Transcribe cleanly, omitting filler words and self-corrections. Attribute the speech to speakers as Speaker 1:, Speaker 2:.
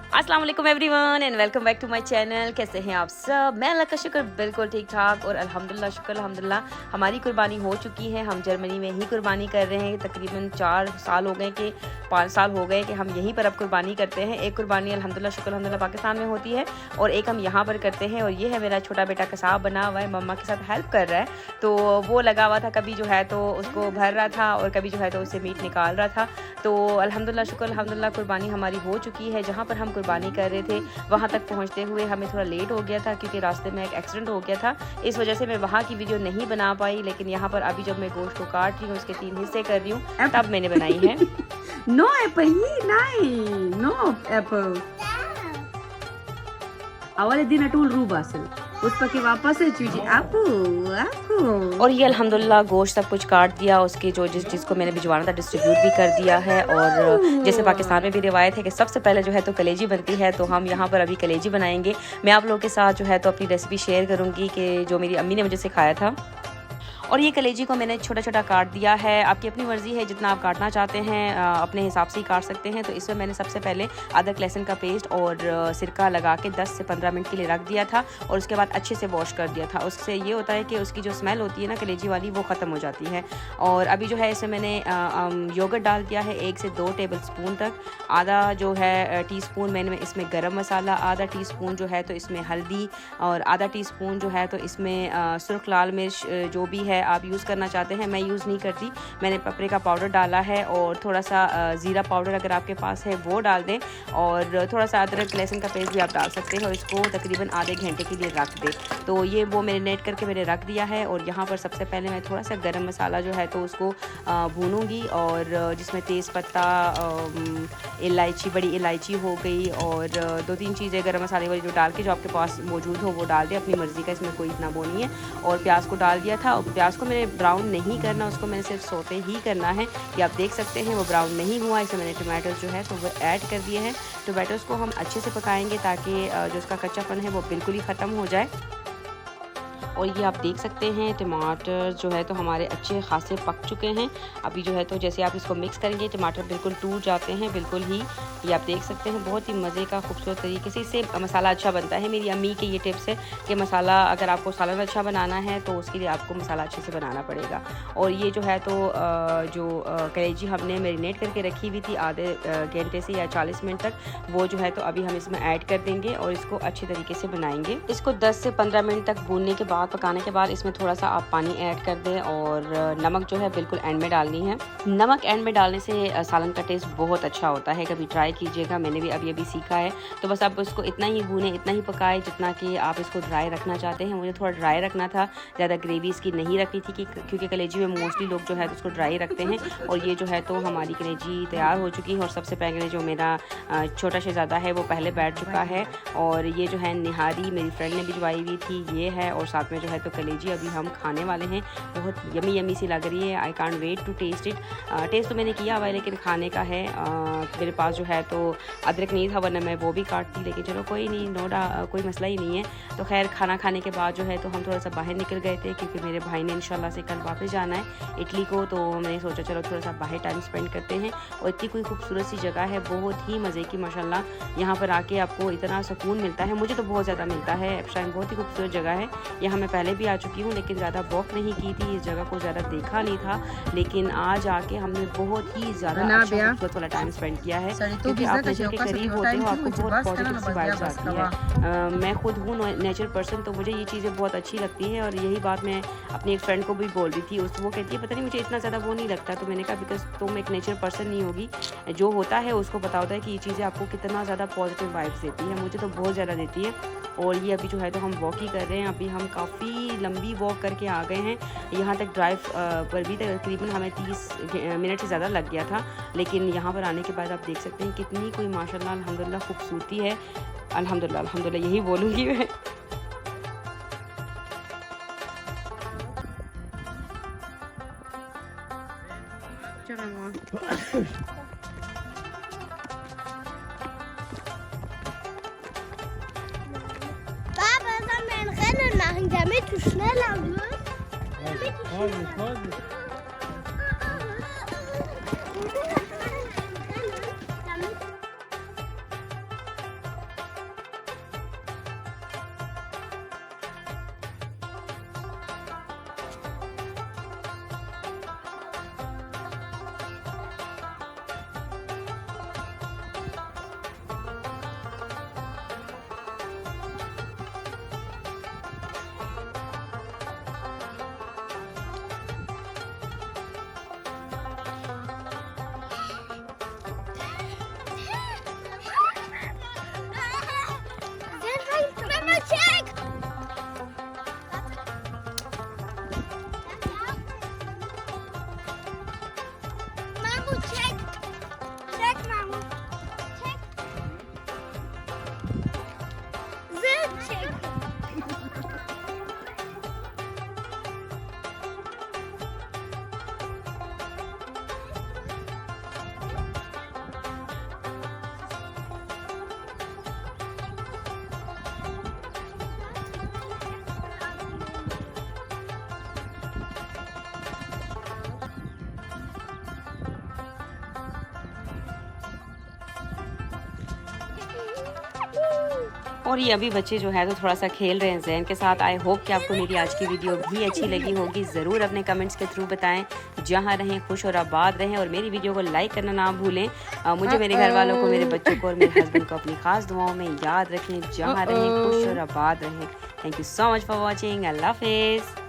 Speaker 1: अस्सलाम वालेकुम everyone and welcome back to my channel. कैसे हैं आप सब? मैं अल्लाह का शुक्र बिल्कुल ठीक ठाक और अल्हम्दुलिल्लाह शुक्र अल्हम्दुलिल्लाह हमारी कुर्बानी हो चुकी है। हम जर्मनी में ही कुर्बानी कर रहे हैं। तकरीबन 4 साल हो गए कि 5 साल हो गए कि हम यहीं पर अब कुर्बानी करते हैं। एक कुर्बानी अल्हम्दुलिल्लाह शुक्र अल्हम्दुलिल्लाह पाकिस्तान में होती है और एक हम यहाँ पर करते हैं। और ये है मेरा छोटा बेटा कसाब बना हुआ है, मम्मा के साथ हेल्प कर रहा है। तो वो लगा हुआ था, कभी जो है तो उसको भर रहा था और कभी जो है तो उससे मीट निकाल रहा था। तो अल्हम्दुलिल्लाह शुक्र अल्हम्दुलिल्लाह कुर्बानी हमारी हो चुकी है। जहाँ पर हम कुर्बानी कर रहे थे वहाँ तक पहुँचते हुए हमें थोड़ा लेट हो गया था क्योंकि रास्ते में एक एक्सीडेंट हो गया था। इस वजह से मैं वहाँ की वीडियो नहीं बना पाई, लेकिन यहाँ पर अभी जब मैं गोश्त को काट रही हूँ, उसके 3 हिस्से कर रही हूँ, तब मैंने बनाई है।
Speaker 2: No apple, nein, no apple. Awal din atul rubasil. उस पर के वापस है चूजी आपू आपू।
Speaker 1: और ये अल्हम्दुलिल्लाह गोश्त सब कुछ काट दिया, उसके जो जिसको मैंने भिजवाना था डिस्ट्रीब्यूट भी कर दिया है। और जैसे पाकिस्तान में भी रिवायत है कि सबसे पहले जो है तो कलेजी बनती है, तो हम यहाँ पर अभी कलेजी बनाएंगे। मैं आप लोगों के साथ जो है तो अपनी रेसिपी शेयर करूँगी कि जो मेरी अम्मी ने मुझे सिखाया था। और ये कलेजी को मैंने छोटा छोटा काट दिया है। आपकी अपनी मर्ज़ी है, जितना आप काटना चाहते हैं अपने हिसाब से ही काट सकते हैं। तो इसमें मैंने सबसे पहले अदरक लहसुन का पेस्ट और सिरका लगा के 10 से 15 मिनट के लिए रख दिया था और उसके बाद अच्छे से वॉश कर दिया था। उससे ये होता है कि उसकी जो स्मेल होती है ना कलेजी वाली, वो ख़त्म हो जाती है। और अभी जो है इसमें मैंने योगर्ट डाल दिया है 1 से 2 टेबल स्पून तक। आधा जो है टीस्पून मैंने इसमें गरम मसाला, आधा टीस्पून जो है तो इसमें हल्दी और आधा टीस्पून जो है तो इसमें सुर्ख लाल मिर्च जो भी है आप यूज़ करना चाहते हैं, मैं यूज़ नहीं करती। मैंने पेपरिका पाउडर डाला है और थोड़ा सा ज़ीरा पाउडर अगर आपके पास है वो डाल दें। और थोड़ा सा अदरक लहसुन का पेस्ट भी आप डाल सकते हैं और इसको तकरीबन आधे घंटे के लिए रख दें। तो ये वो मैरिनेट करके मैंने रख दिया है। और यहाँ पर सबसे पहले मैं थोड़ा सा गरम मसाला जो है तो उसको भूनूंगी, और जिसमें तेज़पत्ता, इलायची, बड़ी इलायची हो गई और 2-3 चीज़ें गरम मसाले वाली जो डाल के जो आपके पास मौजूद हो वो डाल दें, अपनी मर्ज़ी का, इसमें कोई इतना वो नहीं है। और प्याज को डाल दिया था। और प्याज को मैंने ब्राउन नहीं करना, उसको मैंने सिर्फ सोते ही करना है। ये आप देख सकते हैं वो ब्राउन नहीं हुआ। इसमें मैंने टमाटोज जो है तो वो ऐड कर दिए हैं। टमाटोज़ को हम अच्छे से पकाएंगे ताकि जो उसका कच्चापन है वो बिल्कुल ही ख़त्म हो जाए। और ये आप देख सकते हैं टमाटर जो है तो हमारे अच्छे खासे पक चुके हैं। अभी जो है तो जैसे आप इसको मिक्स करेंगे टमाटर बिल्कुल टूट जाते हैं, बिल्कुल ही। ये आप देख सकते हैं बहुत ही मज़े का खूबसूरत तरीके से इससे मसाला अच्छा बनता है। मेरी अम्मी की ये टिप्स है कि मसाला अगर आपको सालन अच्छा बनाना है तो उसके लिए आपको मसाला अच्छे से बनाना पड़ेगा। और ये जो है तो जो कलेजी हमने मैरिनेट करके रखी हुई थी आधे घंटे से या 40 मिनट तक, वो जो है तो अभी हम इसमें ऐड कर देंगे और इसको अच्छे तरीके से बनाएंगे। इसको 10 से 15 मिनट तक भूनने के बाद, पकाने के बाद, इसमें थोड़ा सा आप पानी ऐड कर दें। और नमक जो है बिल्कुल एंड में डालनी है। नमक एंड में डालने से सालन का टेस्ट बहुत अच्छा होता है, कभी ट्राई कीजिएगा, मैंने भी अभी सीखा है। तो बस आप इसको इतना ही भूनें, इतना ही पकाएं जितना कि आप इसको ड्राई रखना चाहते हैं। मुझे थोड़ा ड्राई रखना था, ज़्यादा ग्रेवी इसकी नहीं रखनी थी क्योंकि कलेजी में मोस्टली लोग जो है तो उसको ड्राई रखते हैं। और ये जो है तो हमारी कलेजी तैयार हो चुकी है। और सबसे पहले जो मेरा छोटा शहज़ादा है वो पहले बैठ चुका है। और ये जो है निहारी मेरी फ्रेंड ने भिजवाई हुई थी, ये है। और साथ में जो है तो कलेजी अभी हम खाने वाले हैं। बहुत यमी यमी सी लग रही है। I can't wait to taste it. Taste तो मैंने किया हुआ है लेकिन खाने का है। मेरे पास जो है तो अदरक नहीं था, वरना मैं वो भी काटती, लेकिन चलो कोई नहीं, कोई मसला ही नहीं है। तो खैर खाना खाने के बाद जो है तो हम थोड़ा सा बाहर निकल गए थे क्योंकि मेरे भाई ने इंशाल्लाह से कल वापस जाना है इटली को। तो मैंने सोचा चलो थोड़ा सा बाहर टाइम स्पेंड करते हैं। और इतनी कोई खूबसूरत सी जगह है, बहुत ही मज़े की माशाल्लाह। यहाँ पर आके आपको इतना सुकून मिलता है, मुझे तो बहुत ज़्यादा मिलता है। एप्शाइन बहुत ही खूबसूरत जगह है। यहाँ मैं पहले भी आ चुकी हूँ लेकिन ज़्यादा वॉक नहीं की थी, इस जगह को ज़्यादा देखा नहीं था। लेकिन आज आके हमने बहुत ही ज़्यादा अच्छा खूबसूरत वाला टाइम स्पेंड किया है क्योंकि आप नेचर के करीब होते हो, आपको बहुत पॉजिटिव सी वाइब्स आती है। मैं खुद हूँ नेचर पर्सन, तो मुझे ये चीज़ें बहुत अच्छी लगती हैं। और यही बात मैं अपनी एक फ्रेंड को भी बोल रही थी, वो कहती है पता नहीं मुझे इतना ज़्यादा वो नहीं लगता। तो मैंने कहा बिकॉज तुम एक नेचर पर्सन नहीं होगी, जो होता है उसको पता होता है कि ये चीज़ें आपको कितना ज़्यादा पॉजिटिव वाइब्स देती है। मुझे तो बहुत ज़्यादा देती है। और ये अभी जो है तो हम वॉक ही कर रहे हैं। अभी हम काफ़ी लंबी वॉक करके आ गए हैं। यहाँ तक ड्राइव पर भी तकरीबन हमें 30 मिनट से ज़्यादा लग गया था। लेकिन यहाँ पर आने के बाद आप देख सकते हैं कितनी कोई माशाल्लाह अल्हम्दुलिल्लाह खूबसूरती है। अल्हम्दुलिल्लाह अल्हम्दुलिल्लाह यही बोलूँगी मैं।
Speaker 3: Papa, sollen wir ein Rennen machen, damit du schneller wirst?
Speaker 1: और ये अभी बच्चे जो है तो थोड़ा सा खेल रहे हैं ज़ैन के साथ। आई होप कि आपको मेरी आज की वीडियो भी अच्छी लगी होगी। ज़रूर अपने कमेंट्स के थ्रू बताएं। जहाँ रहें खुश और आबाद रहें, और मेरी वीडियो को लाइक करना ना भूलें। मुझे, मेरे घर वालों को, मेरे बच्चों को और मेरे हस्बैंड को अपनी खास दुआओं में याद रखें। जहाँ रहें खुश और आबाद रहें। Thank you so much for watching. अल्लाह हाफिज़।